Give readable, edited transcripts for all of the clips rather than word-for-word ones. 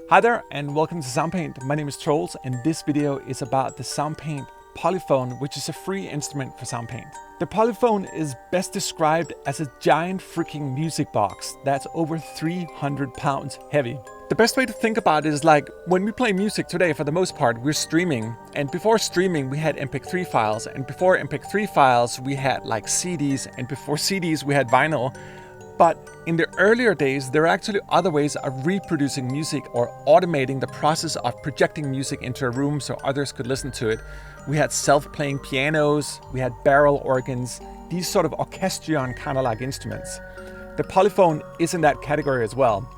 Hi there and welcome to Soundpaint. My name is Troels and this video is about the Soundpaint Polyphon, which is a free instrument for Soundpaint. The Polyphon is best described as a giant freaking music box that's over 300 pounds heavy. The best way to think about it is like when we play music today, for the most part, we're streaming. And before streaming, we had MP3 files. And before MP3 files, we had like CDs. And before CDs, we had vinyl. But in the earlier days, there are actually other ways of reproducing music or automating the process of projecting music into a room so others could listen to it. We had self-playing pianos, we had barrel organs, these sort of orchestrion kind of like instruments. The polyphone is in that category as well.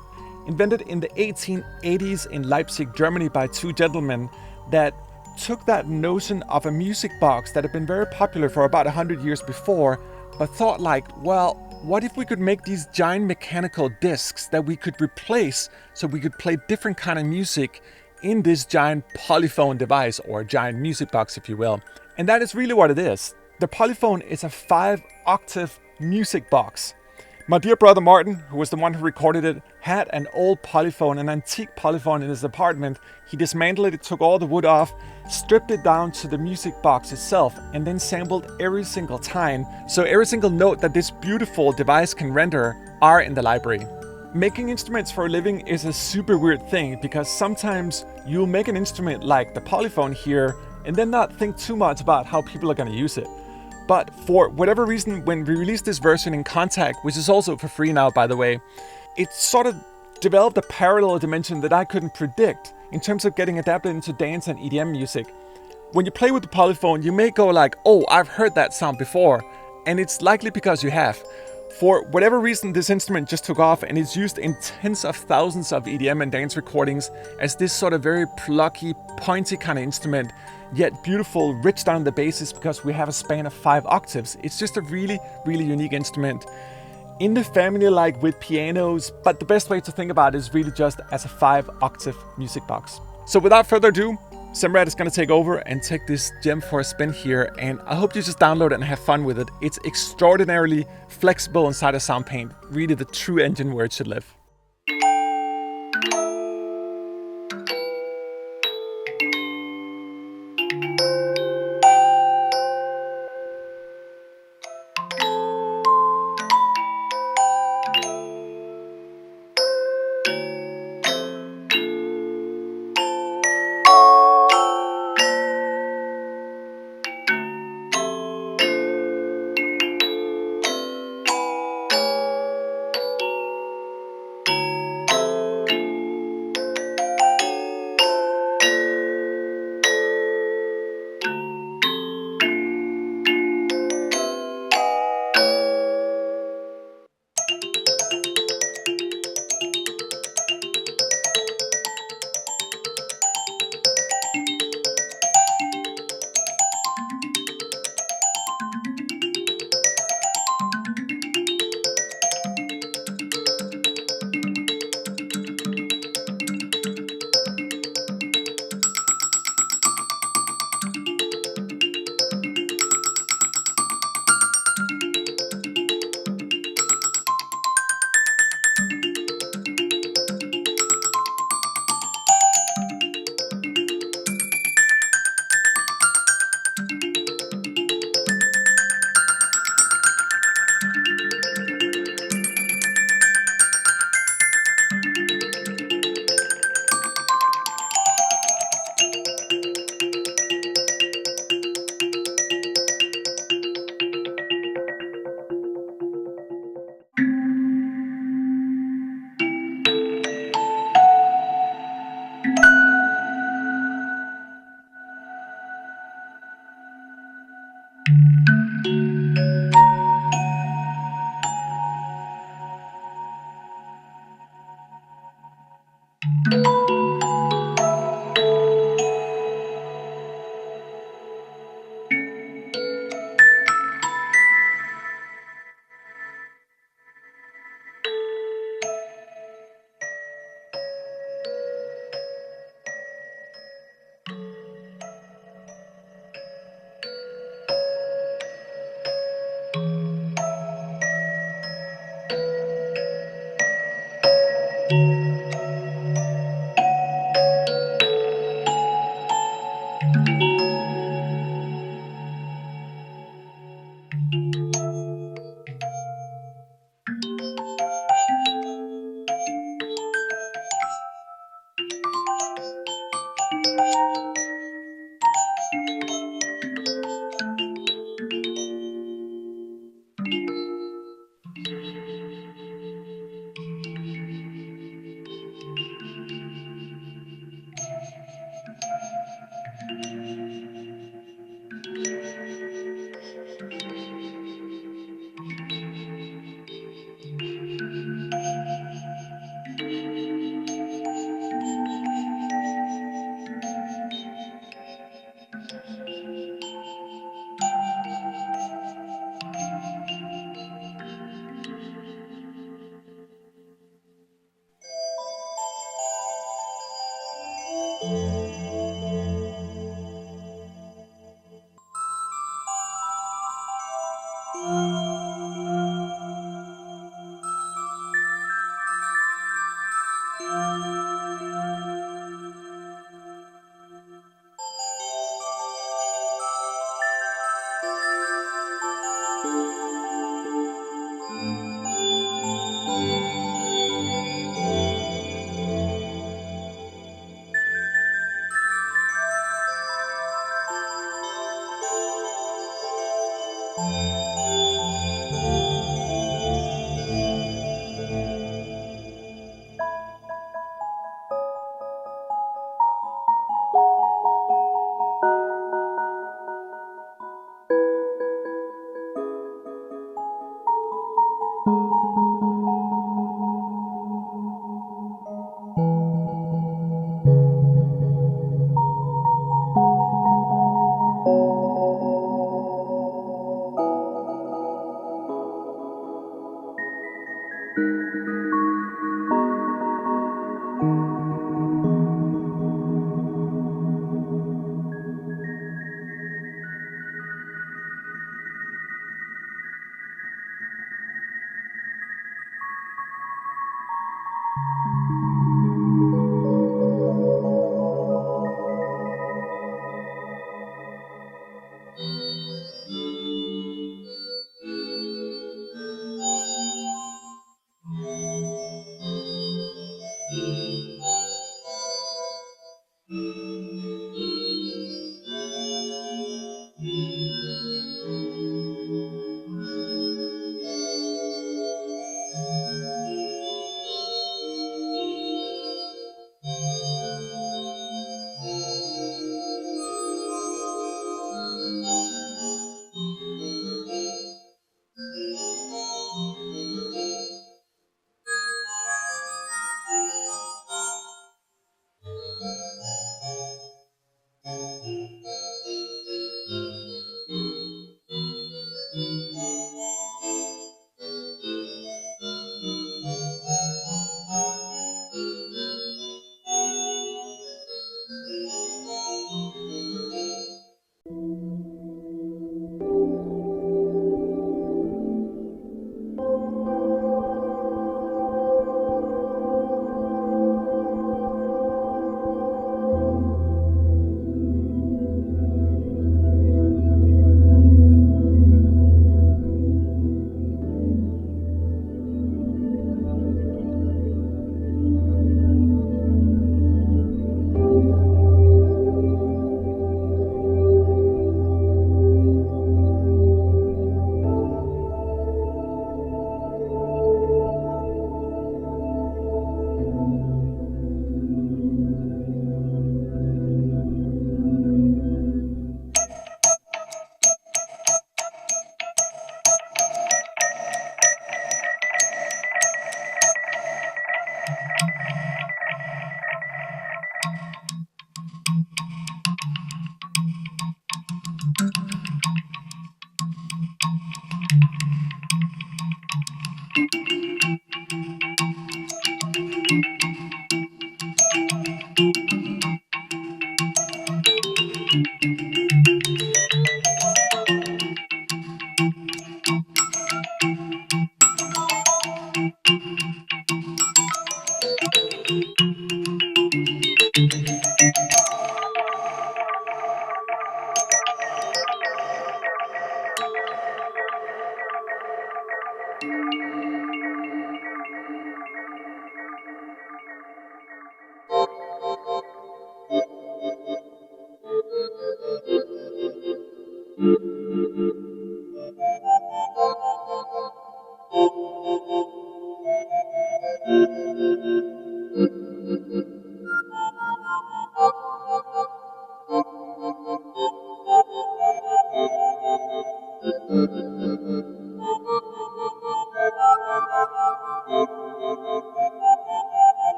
Invented in the 1880s in Leipzig, Germany by two gentlemen that took that notion of a music box that had been very popular for about 100 years before, but thought like, well, what if we could make these giant mechanical discs that we could replace so we could play different kind of music in this giant polyphone device, or giant music box if you will. And that is really what it is. The polyphone is a 5-octave music box. My dear brother Martin, who was the one who recorded it, had an old polyphone, an antique polyphone in his apartment. He dismantled it, took all the wood off, stripped it down to the music box itself, and then sampled every single time. So every single note that this beautiful device can render are in the library. Making instruments for a living is a super weird thing because sometimes you'll make an instrument like the polyphone here and then not think too much about how people are going to use it. But for whatever reason, when we released this version in Contact, which is also for free now, by the way, it sort of developed a parallel dimension that I couldn't predict in terms of getting adapted into dance and EDM music. When you play with the polyphone, you may go like, oh, I've heard that sound before. And it's likely because you have. For whatever reason, this instrument just took off and it's used in tens of thousands of EDM and dance recordings as this sort of very plucky, pointy kind of instrument, yet beautiful, rich down the basses because we have a span of 5 octaves. It's just a really, really unique instrument. In the family like with pianos, but the best way to think about it is really just as a 5-octave music box. So without further ado, Semrad is going to take over and take this gem for a spin here, and I hope you just download it and have fun with it. It's extraordinarily flexible inside of Soundpaint, really the true engine where it should live.